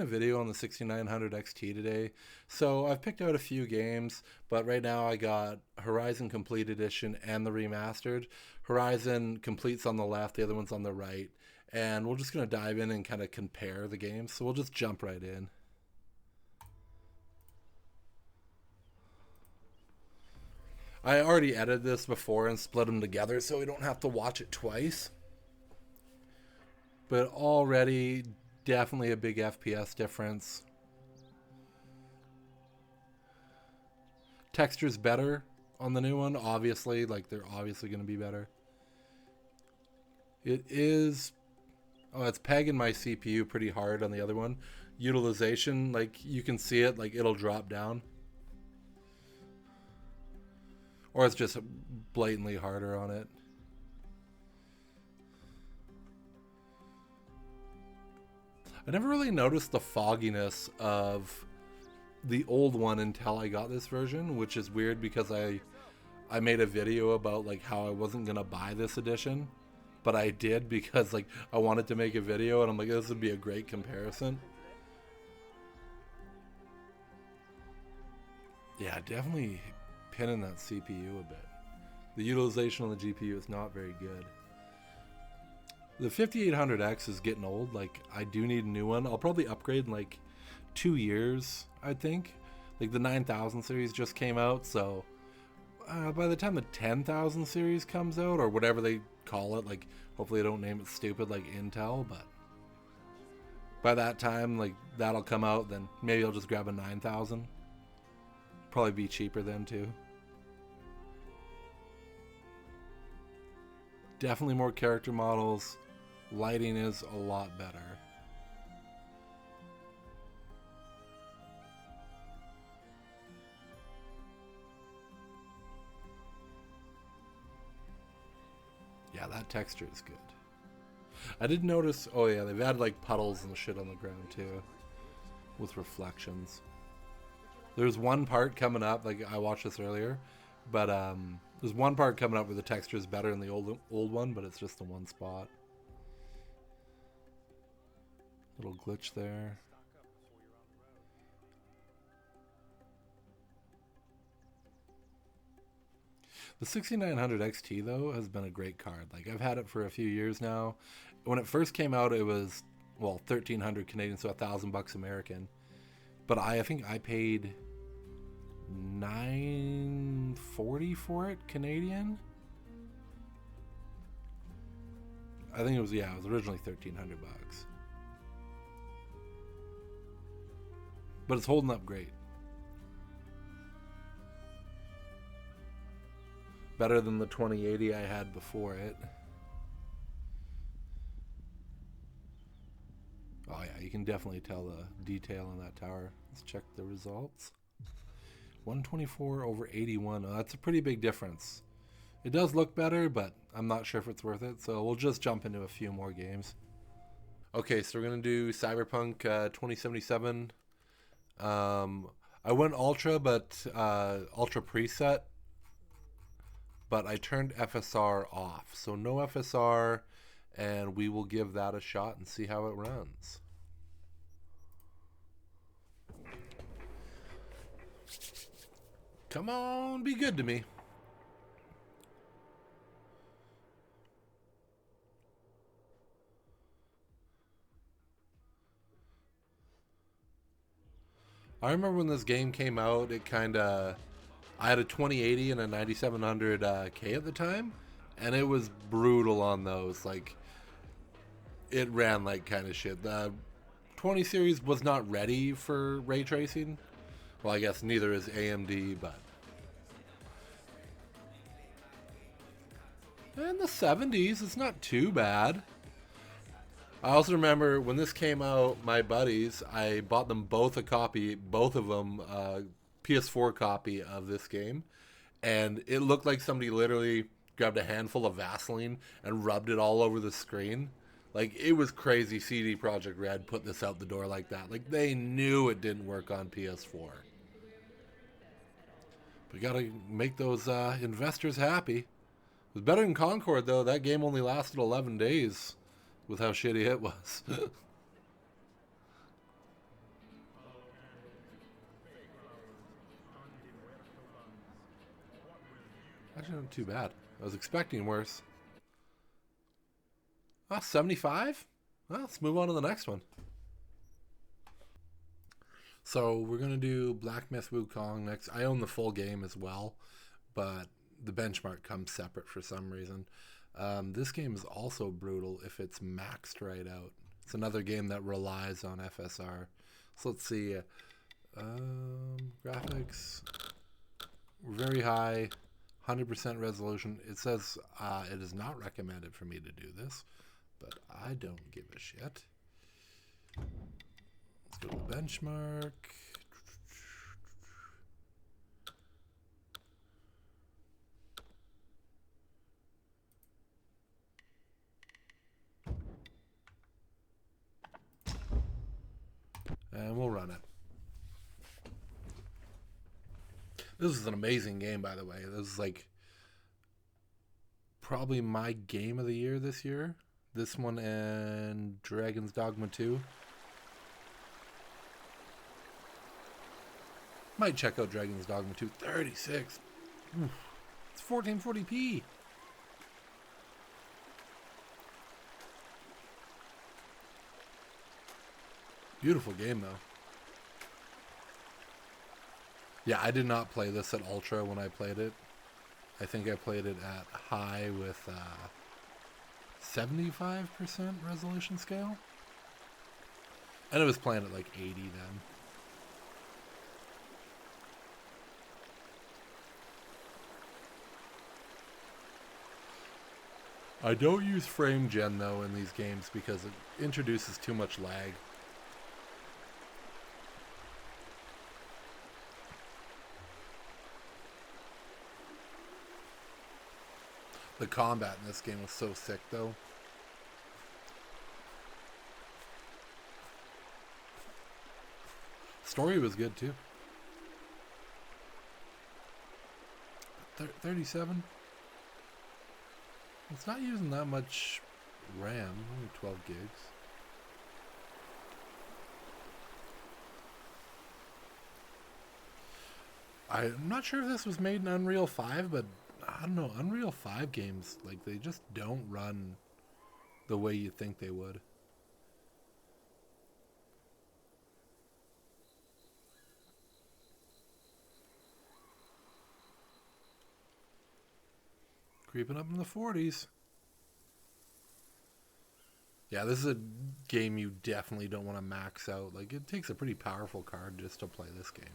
a video on the 6900 XT today. So I've picked out a few games, but right now I got Horizon Complete Edition and the Remastered. Horizon Complete's on the left, the other one's on the right. And we're just going to dive in and kind of compare the games. So we'll just jump right in. I already edited this before and split them together so we don't have to watch it twice. But already, definitely a big FPS difference. Texture's better on the new one, obviously. Like, they're obviously going to be better. It is... Oh, it's pegging my CPU pretty hard on the other one. Utilization, like, you can see it, like, it'll drop down. Or it's just blatantly harder on it. I never really noticed the fogginess of the old one until I got this version, which is weird because I made a video about like how I wasn't gonna buy this edition, but I did because like I wanted to make a video and I'm like, this would be a great comparison. Yeah, definitely pinning that CPU a bit. The utilization on the GPU is not very good. The 5800X is getting old. Like, I do need a new one. I'll probably upgrade in like 2 years, I think. Like, the 9000 series just came out, so by the time the 10,000 series comes out, or whatever they call it, like, hopefully I don't name it stupid like Intel, but by that time, like, that'll come out, then maybe I'll just grab a 9000. Probably be cheaper then, too. Definitely more character models. Lighting is a lot better. Yeah, that texture is good. I did notice, oh yeah, they've added like puddles and shit on the ground too, with reflections. There's one part coming up, like I watched this earlier, but there's one part coming up where the texture is better than the old one, but it's just the one spot. Little glitch there. The 6900 XT though has been a great card. Like I've had it for a few years now. When it first came out, it was 1,300 Canadian, so $1,000 American. But I think I paid $940 for it Canadian. I think it was originally $1,300. But it's holding up great. Better than the 2080 I had before it. Oh yeah, you can definitely tell the detail on that tower. Let's check the results. 124 over 81. Oh, that's a pretty big difference. It does look better, but I'm not sure if it's worth it. So we'll just jump into a few more games. Okay, so we're going to do Cyberpunk 2077. I went Ultra, but Ultra preset. But I turned FSR off. So no FSR, and we will give that a shot and see how it runs. Come on, be good to me. I remember when this game came out, it kind of... I had a 2080 and a 9700K at the time, and it was brutal on those. Like, it ran like kind of shit. The 20 series was not ready for ray tracing. Well, I guess neither is AMD, but... In the 70s, it's not too bad. I also remember when this came out, my buddies, I bought them both a copy, both of them, PS4 copy of this game, and it looked like somebody literally grabbed a handful of Vaseline and rubbed it all over the screen. Like, it was crazy. CD Projekt Red put this out the door like that. Like, they knew it didn't work on PS4. We gotta make those investors happy. It was better than Concord, though. That game only lasted 11 days with how shitty it was. Actually, not too bad. I was expecting worse. 75? Well, let's move on to the next one. So we're going to do Black Myth Wukong next. I own the full game as well, but the benchmark comes separate for some reason. This game is also brutal if it's maxed right out. It's another game that relies on FSR. So let's see. Graphics. Very high. 100% resolution. It says it is not recommended for me to do this, but I don't give a shit. Let's go to the benchmark. And we'll run it. This is an amazing game, by the way. This is like probably my game of the year this year. This one and Dragon's Dogma 2. Might check out Dragon's Dogma 2. 36. Oof. It's 1440p. Beautiful game, though. Yeah, I did not play this at Ultra when I played it. I think I played it at high with 75% resolution scale. And it was playing at like 80 then. I don't use frame gen though in these games because it introduces too much lag. The combat in this game was so sick, though. Story was good, too. 37? It's not using that much RAM, only 12 gigs. I'm not sure if this was made in Unreal 5, but I don't know, Unreal 5 games, like, they just don't run the way you think they would. Creeping up in the 40s. Yeah, this is a game you definitely don't want to max out. Like, it takes a pretty powerful card just to play this game.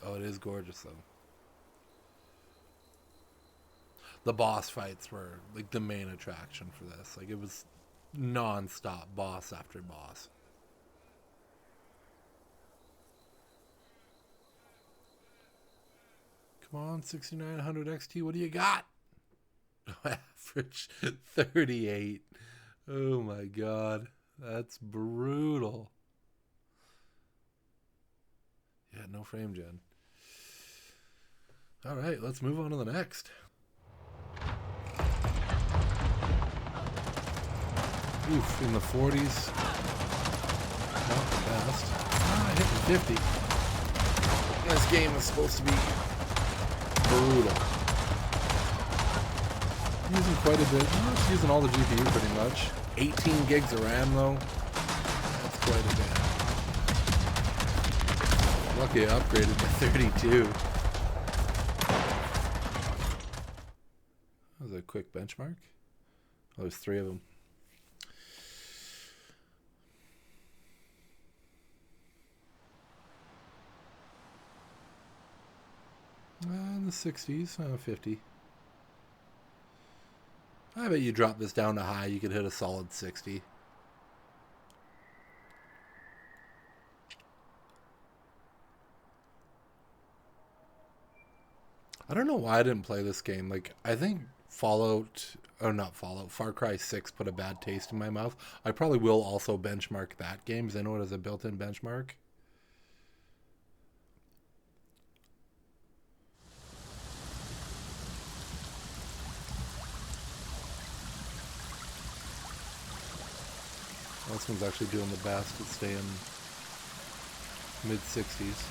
Oh, it is gorgeous, though. The boss fights were, like, the main attraction for this. Like, it was non-stop boss after boss. Come on, 6900 XT, what do you got? Average 38. Oh, my God. That's brutal. Yeah, no frame gen. All right, let's move on to the next. Oof, in the 40s. Not the best. Ah, hitting 50. This game is supposed to be brutal. Using quite a bit. It's using all the GPU pretty much. 18 gigs of RAM though. That's quite a bit. Lucky I upgraded to 32. That was a quick benchmark. Oh, there's 3 of them. In the 60s, 50. I bet you drop this down to high, you could hit a solid 60. I don't know why I didn't play this game. Like, I think Far Cry 6 put a bad taste in my mouth. I probably will also benchmark that game because I know it has a built-in benchmark. This one's actually doing the best. It's staying mid-60s.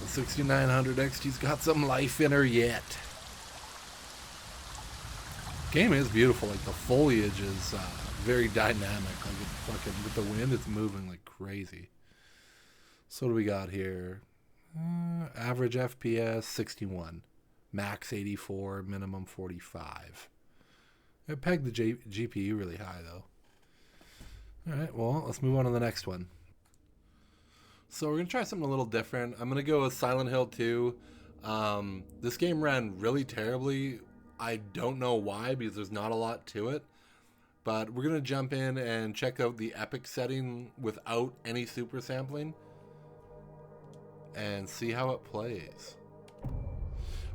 The 6900 XT's got some life in her yet. Game is beautiful. Like, the foliage is very dynamic. Like, it's fucking, with the wind, it's moving like crazy. So what do we got here? Average FPS 61, max 84, minimum 45. I pegged the GPU really high though. All right, well, let's move on to the next one. So we're gonna try something a little different. I'm gonna go with Silent Hill 2. This game ran really terribly. I don't know why, because there's not a lot to it. But we're gonna jump in and check out the epic setting without any super sampling and see how it plays.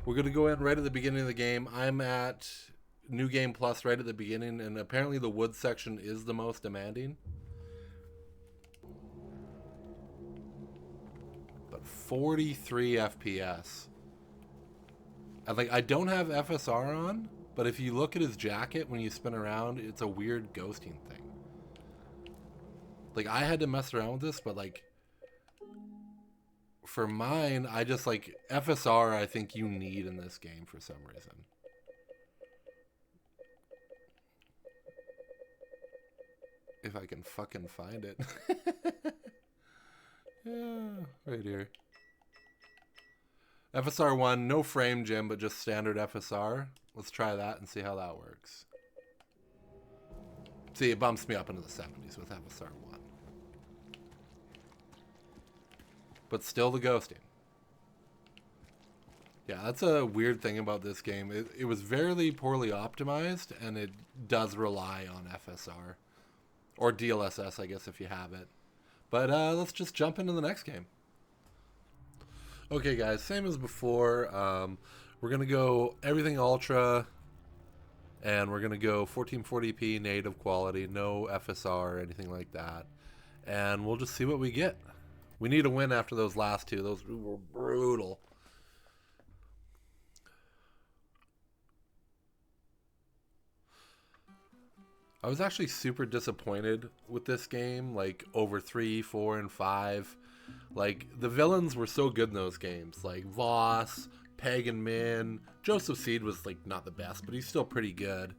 We're going to go in right at the beginning of the game. I'm at New Game Plus right at the beginning, and apparently the wood section is the most demanding. But 43 FPS. And like, I don't have FSR on, but if you look at his jacket when you spin around, it's a weird ghosting thing. Like, I had to mess around with this, but like, for mine, I just like FSR. I think you need in this game for some reason. If I can fucking find it. Yeah, right here. FSR 1, no frame gem, but just standard FSR. Let's try that and see how that works. See, it bumps me up into the 70s with FSR 1. But still the ghosting. Yeah, that's a weird thing about this game. It was very poorly optimized, and it does rely on FSR. Or DLSS, I guess, if you have it. But let's just jump into the next game. Okay, guys, same as before. We're going to go everything ultra, and we're going to go 1440p native quality, no FSR or anything like that. And we'll just see what we get. We need a win after those last two. Those were brutal. I was actually super disappointed with this game, like over 3, 4, and 5. Like, the villains were so good in those games. Like Voss, Peg and Min. Joseph Seed was like not the best, but he's still pretty good.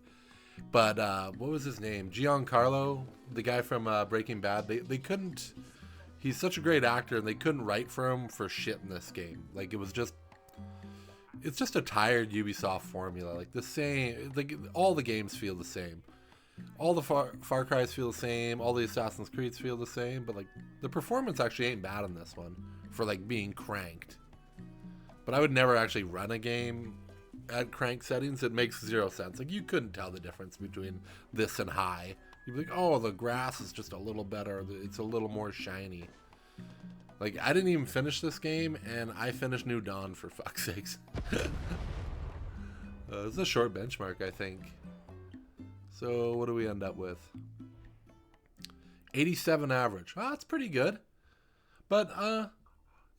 But what was his name? Giancarlo, the guy from Breaking Bad. They couldn't. He's such a great actor, and they couldn't write for him for shit in this game. Like, it was just. It's just a tired Ubisoft formula. Like, the same. Like, all the games feel the same. All the Far Cry's feel the same. All the Assassin's Creeds feel the same. But, like, the performance actually ain't bad in this one for, like, being cranked. But I would never actually run a game at crank settings. It makes zero sense. Like, you couldn't tell the difference between this and high. You'd be like, oh, the grass is just a little better. It's a little more shiny. Like, I didn't even finish this game, and I finished New Dawn, for fuck's sakes. It's a short benchmark, I think. So, what do we end up with? 87 average. Oh, that's pretty good. But,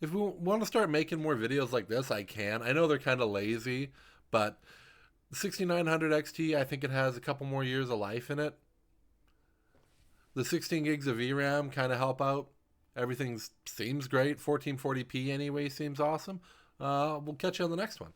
if we want to start making more videos like this, I can. I know they're kind of lazy, but the 6900 XT, I think it has a couple more years of life in it. The 16 gigs of VRAM kind of help out. Everything seems great. 1440p anyway seems awesome. We'll catch you on the next one.